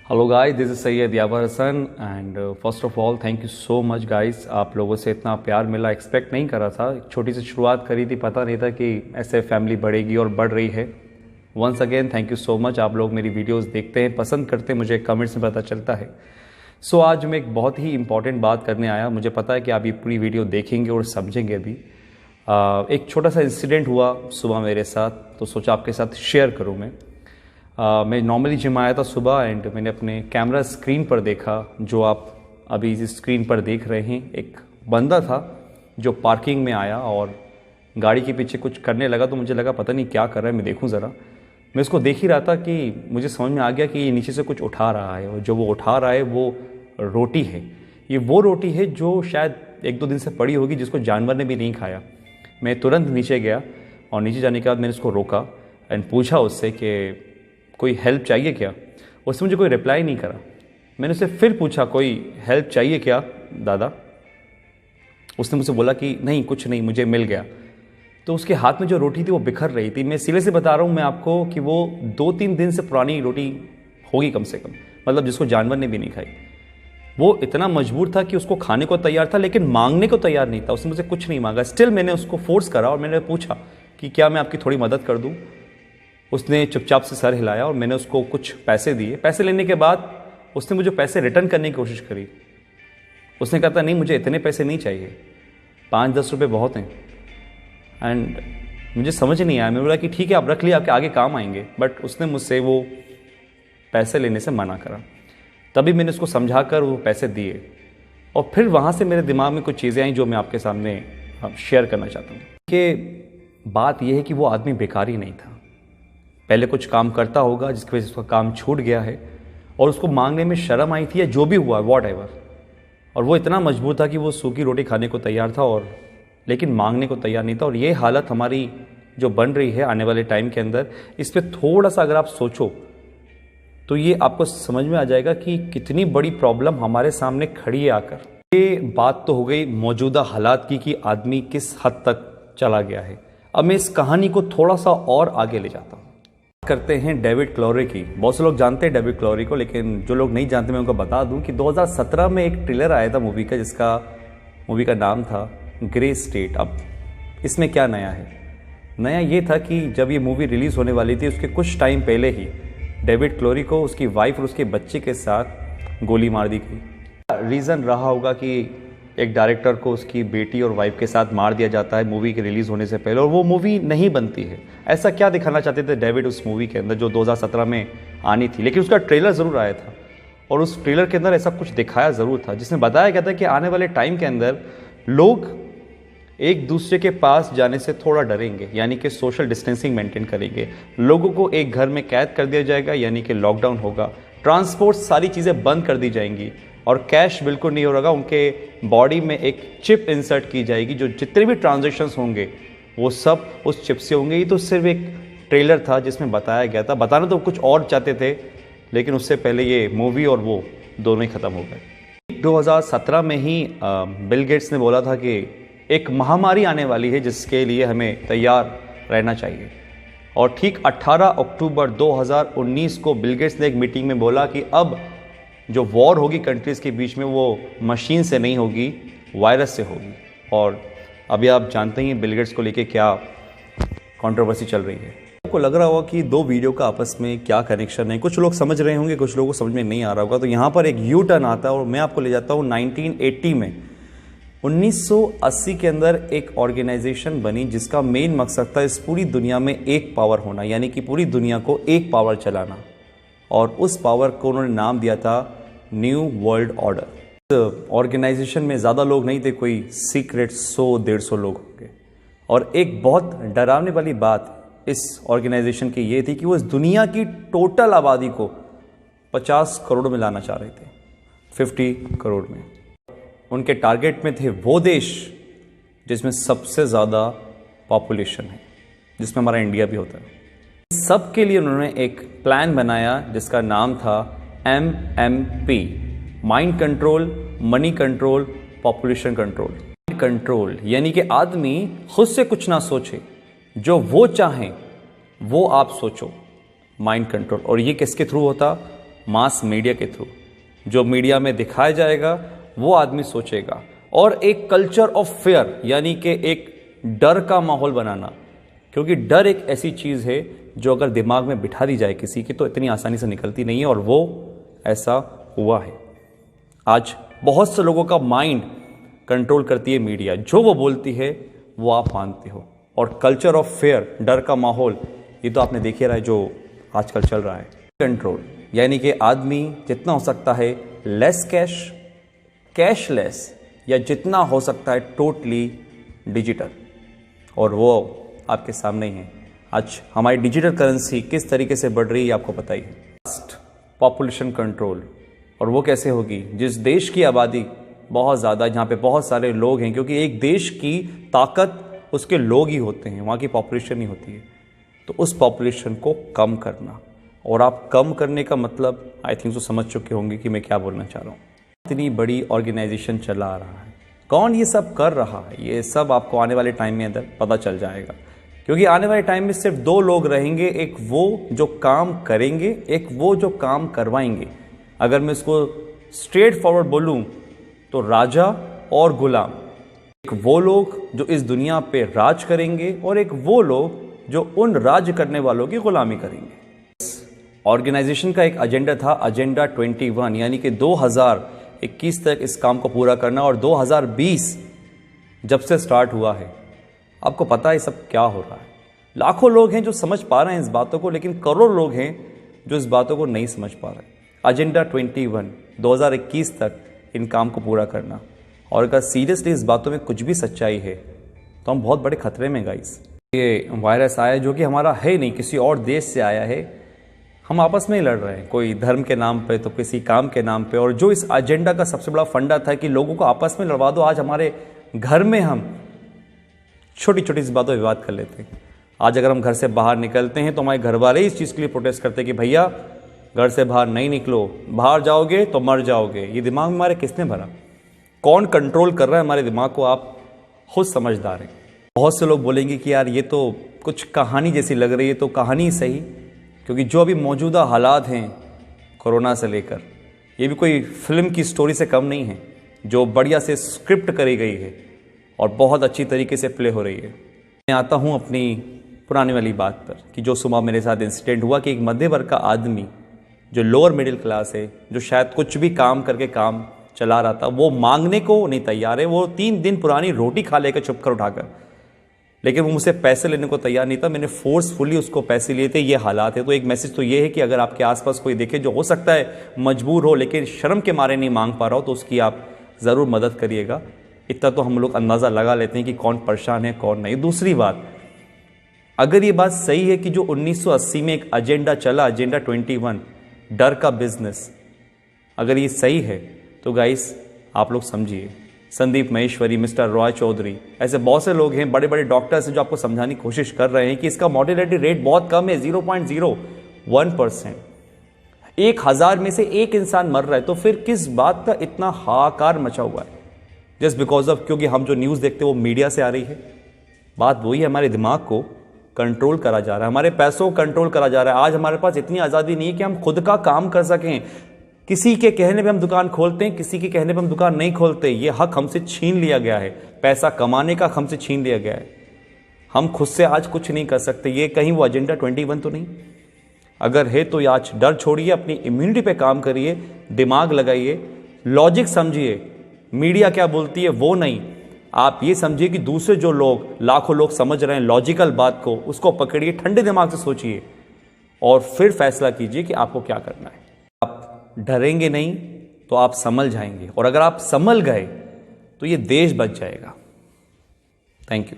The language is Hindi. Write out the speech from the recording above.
Hello guys, this is Syed Yawar Hasan and first of all thank you so much guys. आप लोगों से इतना प्यार मिला, एक्सपेक्ट नहीं कर रहा था। एक छोटी सी शुरुआत करी थी, पता नहीं था कि ऐसे फैमिली बढ़ेगी और बढ़ रही है। Once again thank you so much. आप लोग मेरी वीडियोस देखते हैं, पसंद करते हैं, मुझे कमेंट्स में पता चलता है। सो आज मैं एक बहुत ही इंपॉर्टेंट बात करने आया। मुझे पता है कि आप ये पूरी वीडियो देखेंगे और समझेंगे भी। एक छोटा सा इंसिडेंट हुआ सुबह मेरे साथ, तो सोचा आपके साथ शेयर करूँ मैं नॉर्मली जिम आया था सुबह एंड मैंने अपने कैमरा स्क्रीन पर देखा, जो आप अभी इस स्क्रीन पर देख रहे हैं। एक बंदा था जो पार्किंग में आया और गाड़ी के पीछे कुछ करने लगा, तो मुझे लगा पता नहीं क्या कर रहा है, मैं देखूं ज़रा। मैं उसको देख ही रहा था कि मुझे समझ में आ गया कि ये नीचे से कुछ उठा रहा है, और जो वो उठा रहा है वो रोटी है। ये वो रोटी है जो शायद 1-2 दिन से पड़ी होगी, जिसको जानवर ने भी नहीं खाया। मैं तुरंत नीचे गया और नीचे जाने के बाद मैंने उसको रोका एंड पूछा उससे कि कोई हेल्प चाहिए क्या। उसने मुझे कोई रिप्लाई नहीं करा। मैंने उससे फिर पूछा कोई हेल्प चाहिए क्या दादा। उसने मुझसे बोला कि नहीं, कुछ नहीं, मुझे मिल गया। तो उसके हाथ में जो रोटी थी वो बिखर रही थी। मैं सिरे से बता रहा हूँ मैं आपको कि वो 2-3 दिन से पुरानी रोटी होगी कम से कम, मतलब जिसको जानवर ने भी नहीं खाई। वो इतना मजबूर था कि उसको खाने को तैयार था, लेकिन मांगने को तैयार नहीं था। उसने मुझसे कुछ नहीं मांगा। स्टिल मैंने उसको फोर्स करा और मैंने पूछा कि क्या मैं आपकी थोड़ी मदद कर दूँ। उसने चुपचाप से सर हिलाया और मैंने उसको कुछ पैसे दिए। पैसे लेने के बाद उसने मुझे पैसे रिटर्न करने की कोशिश करी। उसने कहा था नहीं, मुझे इतने पैसे नहीं चाहिए, 5-10 रुपये बहुत हैं। एंड मुझे समझ नहीं आया। मैंने बोला कि ठीक है, आप रख लिया, आपके आगे काम आएंगे। बट उसने मुझसे वो पैसे लेने से मना करा। तभी मैंने उसको समझा कर वो पैसे दिए, और फिर वहाँ से मेरे दिमाग में कुछ चीज़ें आई जो मैं आपके सामने शेयर करना चाहता हूँ। कि बात यह है कि वो आदमी बेकारी नहीं था, पहले कुछ काम करता होगा जिसकी वजह से उसका काम छूट गया है, और उसको मांगने में शर्म आई थी या जो भी हुआ वॉट एवर। और वो इतना मजबूर था कि वो सूखी रोटी खाने को तैयार था, और लेकिन मांगने को तैयार नहीं था। और ये हालत हमारी जो बन रही है आने वाले टाइम के अंदर, इस पर थोड़ा सा अगर आप सोचो तो ये आपको समझ में आ जाएगा कि कितनी बड़ी प्रॉब्लम हमारे सामने खड़ी है आकर। ये बात तो हो गई मौजूदा हालात की कि आदमी किस हद तक चला गया है। अब मैं इस कहानी को थोड़ा सा और आगे ले जाता हूँ। करते हैं डेविड क्लोरी की। बहुत से लोग जानते हैं डेविड क्लोरी को, लेकिन जो लोग नहीं जानते मैं उनको बता दूं कि 2017 में एक ट्रेलर आया था मूवी का, मूवी का नाम था ग्रे स्टेट। अब इसमें क्या नया है? नया ये था कि जब ये मूवी रिलीज़ होने वाली थी उसके कुछ टाइम पहले ही डेविड क्लोरी को उसकी वाइफ और उसके बच्चे के साथ गोली मार दी गई। रीज़न रहा होगा कि एक डायरेक्टर को उसकी बेटी और वाइफ के साथ मार दिया जाता है मूवी के रिलीज़ होने से पहले, और वो मूवी नहीं बनती है। ऐसा क्या दिखाना चाहते थे डेविड उस मूवी के अंदर जो 2017 में आनी थी, लेकिन उसका ट्रेलर ज़रूर आया था। और उस ट्रेलर के अंदर ऐसा कुछ दिखाया ज़रूर था जिसमें बताया गया था कि आने वाले टाइम के अंदर लोग एक दूसरे के पास जाने से थोड़ा डरेंगे, यानी कि सोशल डिस्टेंसिंग मेंटेन करेंगे। लोगों को एक घर में कैद कर दिया जाएगा, यानी कि लॉकडाउन होगा। ट्रांसपोर्ट सारी चीज़ें बंद कर दी जाएंगी और कैश बिल्कुल नहीं होगा। उनके बॉडी में एक चिप इंसर्ट की जाएगी, जो जितने भी ट्रांजैक्शंस होंगे वो सब उस चिप से होंगे। ये तो सिर्फ एक ट्रेलर था जिसमें बताया गया था। बताना तो कुछ और चाहते थे, लेकिन उससे पहले ये मूवी और वो दोनों ही ख़त्म हो गए। 2017 में ही बिल गेट्स ने बोला था कि एक महामारी आने वाली है जिसके लिए हमें तैयार रहना चाहिए। और ठीक 18 अक्टूबर 2019 को बिल गेट्स ने एक मीटिंग में बोला कि अब जो वॉर होगी कंट्रीज़ के बीच में वो मशीन से नहीं होगी, वायरस से होगी। और अभी आप जानते हैं बिल गेट्स को लेके क्या कंट्रोवर्सी चल रही है। आपको लग रहा होगा कि दो वीडियो का आपस में क्या कनेक्शन है। कुछ लोग समझ रहे होंगे, कुछ लोगों को समझ में नहीं आ रहा होगा। तो यहाँ पर एक यू टर्न आता है और मैं आपको ले जाता हूँ 1980 में। 1980 के अंदर एक ऑर्गेनाइजेशन बनी जिसका मेन मकसद था इस पूरी दुनिया में एक पावर होना, यानी कि पूरी दुनिया को एक पावर चलाना। और उस पावर को उन्होंने नाम दिया था न्यू वर्ल्ड ऑर्डर। ऑर्गेनाइजेशन में ज़्यादा लोग नहीं थे, कोई सीक्रेट 100-150 लोग होंगे। और एक बहुत डरावने वाली बात इस ऑर्गेनाइजेशन की ये थी कि वो इस दुनिया की टोटल आबादी को 50 करोड़ में लाना चाह रहे थे, 50 करोड़ में। उनके टारगेट में थे वो देश जिसमें सबसे ज़्यादा पॉपुलेशन है, जिसमें हमारा इंडिया भी होता है। सबके लिए उन्होंने एक प्लान बनाया जिसका नाम था MMP, mind control, money control, population control. Control यानी कि आदमी खुद से कुछ ना सोचे, जो वो चाहें वो आप सोचो, माइंड कंट्रोल। और ये किसके थ्रू होता? मास मीडिया के थ्रू। जो मीडिया में दिखाया जाएगा वो आदमी सोचेगा। और एक कल्चर ऑफ फेयर, यानी कि एक डर का माहौल बनाना, क्योंकि डर एक ऐसी चीज़ है जो अगर दिमाग में बिठा दी जाए किसी की तो इतनी आसानी से निकलती नहीं है, और वो ऐसा हुआ है। आज बहुत से लोगों का माइंड कंट्रोल करती है मीडिया, जो वो बोलती है वो आप मानते हो। और कल्चर ऑफ फेयर, डर का माहौल, ये तो आपने देख ही रहा है जो आजकल चल रहा है। कंट्रोल यानी कि आदमी जितना हो सकता है लेस कैश, कैशलेस, या जितना हो सकता है टोटली डिजिटल, और वो आपके सामने ही है। आज हमारी डिजिटल करेंसी किस तरीके से बढ़ रही है आपको पता ही है। पॉपुलेशन कंट्रोल, और वो कैसे होगी? जिस देश की आबादी बहुत ज़्यादा, जहाँ पे बहुत सारे लोग हैं, क्योंकि एक देश की ताकत उसके लोग ही होते हैं, वहाँ की पॉपुलेशन ही होती है। तो उस पॉपुलेशन को कम करना, और आप कम करने का मतलब आई थिंक तो समझ चुके होंगे कि मैं क्या बोलना चाह रहा हूँ। इतनी बड़ी ऑर्गेनाइजेशन चला रहा है, कौन ये सब कर रहा है, ये सब आपको आने वाले टाइम में अंदर पता चल जाएगा। क्योंकि आने वाले टाइम में सिर्फ दो लोग रहेंगे, एक वो जो काम करेंगे, एक वो जो काम करवाएंगे। अगर मैं इसको स्ट्रेट फॉरवर्ड बोलूं तो राजा और गुलाम। एक वो लोग जो इस दुनिया पे राज करेंगे, और एक वो लोग जो उन राज करने वालों की गुलामी करेंगे। ऑर्गेनाइजेशन का एक एजेंडा था, एजेंडा 21, यानी कि 2021 तक इस काम को पूरा करना। और 2020 जब से स्टार्ट हुआ है, आपको पता है सब क्या हो रहा है। लाखों लोग हैं जो समझ पा रहे हैं इस बातों को, लेकिन करोड़ लोग हैं जो इस बातों को नहीं समझ पा रहे। एजेंडा 21, 2021 तक इन काम को पूरा करना। और अगर सीरियसली इस बातों में कुछ भी सच्चाई है तो हम बहुत बड़े खतरे में गाइस। ये वायरस आया जो कि हमारा है नहीं, किसी और देश से आया है। हम आपस में ही लड़ रहे हैं, कोई धर्म के नाम पे तो किसी काम के नाम पे। और जो इस एजेंडा का सबसे बड़ा फंडा था कि लोगों को आपस में लड़वा दो, आज हमारे घर में हम छोटी छोटी सी बातों पर विवाद कर लेते हैं। आज अगर हम घर से बाहर निकलते हैं तो हमारे घर वाले इस चीज़ के लिए प्रोटेस्ट करते हैं कि भैया घर से बाहर नहीं निकलो, बाहर जाओगे तो मर जाओगे। ये दिमाग में हमारे किसने भरा? कौन कंट्रोल कर रहा है हमारे दिमाग को? आप खुद समझदार हैं। बहुत से लोग बोलेंगे कि यार ये तो कुछ कहानी जैसी लग रही है, तो कहानी सही, क्योंकि जो अभी मौजूदा हालात हैं कोरोना से लेकर, ये भी कोई फिल्म की स्टोरी से कम नहीं है, जो बढ़िया से स्क्रिप्ट करी गई है और बहुत अच्छी तरीके से प्ले हो रही है। मैं आता हूँ अपनी पुरानी वाली बात पर कि जो सुबह मेरे साथ इंसिडेंट हुआ कि एक मध्य वर्ग का आदमी जो लोअर मिडिल क्लास है, जो शायद कुछ भी काम करके काम चला रहा था, वो मांगने को नहीं तैयार है। वो 3 दिन पुरानी रोटी खा लेकर छुप कर उठाकर, लेकिन वो मुझसे पैसे लेने को तैयार नहीं था। मैंने फोर्सफुली उसको पैसे लिए थे। ये हालात है। तो एक मैसेज तो ये है कि अगर आपके आसपास कोई देखे जो हो सकता है मजबूर हो, लेकिन शर्म के मारे नहीं मांग पा रहा हो, तो उसकी आप ज़रूर मदद करिएगा। इतना तो हम लोग अंदाज़ा लगा लेते हैं कि कौन परेशान है कौन नहीं। दूसरी बात, अगर ये बात सही है कि जो 1980 में एक एजेंडा चला, एजेंडा 21, डर का बिजनेस, अगर ये सही है तो गाइस आप लोग समझिए, संदीप महेश्वरी, मिस्टर रॉय चौधरी, ऐसे बहुत से लोग हैं, बड़े बड़े डॉक्टर्स हैं जो आपको समझाने की कोशिश कर रहे हैं कि इसका मॉर्टेलिटी रेट बहुत कम है, 0.01%। 1000 में से एक इंसान मर रहा है, तो फिर किस बात का इतना हाहाकार मचा हुआ है? जस्ट बिकॉज ऑफ, क्योंकि हम जो न्यूज़ देखते हैं वो मीडिया से आ रही है। बात वही है, हमारे दिमाग को कंट्रोल करा जा रहा है, हमारे पैसों को कंट्रोल करा जा रहा है। आज हमारे पास इतनी आज़ादी नहीं है कि हम खुद का काम कर सकें। किसी के कहने पे हम दुकान खोलते हैं, किसी के कहने पे हम दुकान नहीं खोलते। ये हक हमसे छीन लिया गया है, पैसा कमाने का हमसे छीन लिया गया है। हम खुद से आज कुछ नहीं कर सकते। ये कहीं वो एजेंडा 21 तो नहीं? अगर है तो आज डर छोड़िए, अपनी इम्यूनिटी पे काम करिए, दिमाग लगाइए, लॉजिक समझिए। मीडिया क्या बोलती है वो नहीं, आप ये समझिए कि दूसरे जो लोग, लाखों लोग समझ रहे हैं लॉजिकल बात को, उसको पकड़िए, ठंडे दिमाग से सोचिए और फिर फैसला कीजिए कि आपको क्या करना है। आप डरेंगे नहीं तो आप संभल जाएंगे, और अगर आप संभल गए तो ये देश बच जाएगा। Thank you.